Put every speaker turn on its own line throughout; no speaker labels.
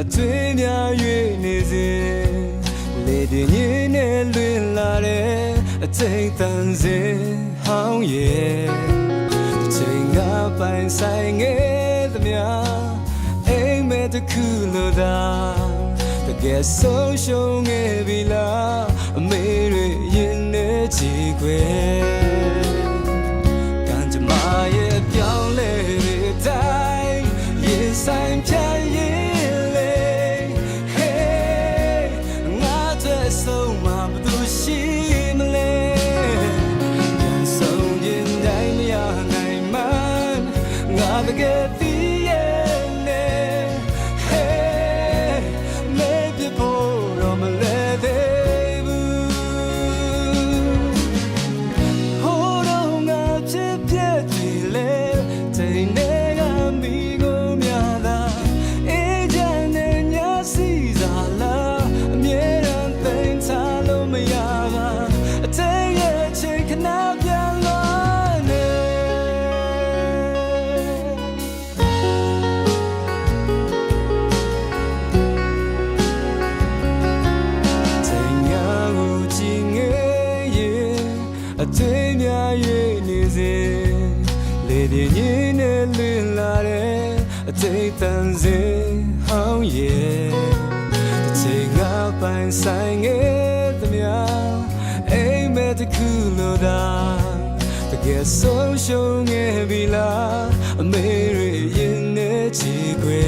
အတွင်းများ၍နေစဉ်လေတည်ရင်းနဲ့လွင်လာတဲ့အချိန်တန်စင်ဟောင်းရဲ့တစ်ချိန်ကပိုင်ဆိုင်ငယ်သမျှအိမ်မက်တစ်ခုလိုသာတကယ်ဆုံးရှုံးခဲ့ပြီလားအမေတွေရင်နေချီခွေကံကြမ္မာရဲ့ပြောင်းလဲတွေတိုင်းရင်ဆိုင်ဖြတ်ရင်လေဟေးငါတဲ့ဆုံးမှာဘသူရှိမလဲပြန်ဆုံးရင်တိုင်းမရနိုင်မှငါတကယ်သိရဲ့နဲ့ဟေးမေ့ပြဖို့တော့မလဲသေးဘူးဟိုတော့ငါဖြစ်ပြတယ်လေချိန်နဲ့ကမိကိုများသာအေးချမ်းတဲ့ညစီစားလာအမြဲတမ်းသိမ်းချလို့မရပါအသေးရဲ့ချိန်ခဏပြန်လာနေချိန်ရကိုကြည့်ငယ်ရဲ့အသေးများ၍နေစဉ်လေတည်ရင်းနဲ့လွင်လာတဲ့အချိန်တန်စင်ဟောင်းရဲ့တစ်ချိန်ကပိုင်ဆိုင်ငယ်သမျှအိမ်မက်တစ်ခုလိုသာတကယ်ဆုံးရှုံးခဲ့ပြီလားအမေတွေရင်နေချီခွေ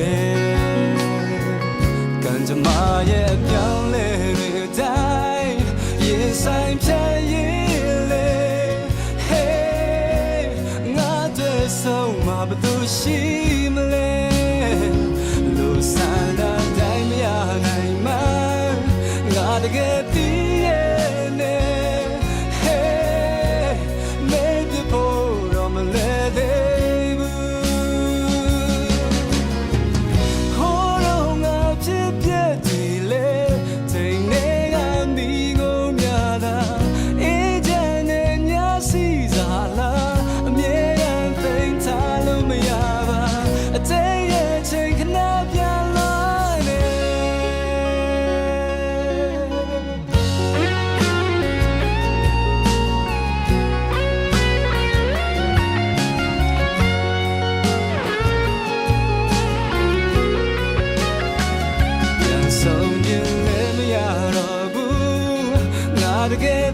ကံကြမ္မာရဲ့ပြောင်းလဲတွေတိုင်းရင်ဆိုင်ဖြတ်ရင်လေဟေးငါတဲ့ဆုံးမှာဘသူရှိမလဲလူစားတာတိုင်းမရနိုင်မှငါတကယ်သိရဲ့နဲ့ဟေးမေ့ပြဖို့တော့မလဲသေးဘူးဟိုတော့ငါဖြစ်ပြတယ်လေချိန်နဲ့ကမိကိုများသာအေးချမ်းတဲ့ညစီစားလာအမြဲတမ်းသိမ်းထားလို့မရပါအသေးရဲ့ချိန်ခဏပြန်လာနေပြန်ဆုံးရင်လည်းမရတော့ဘူးငါတကယ်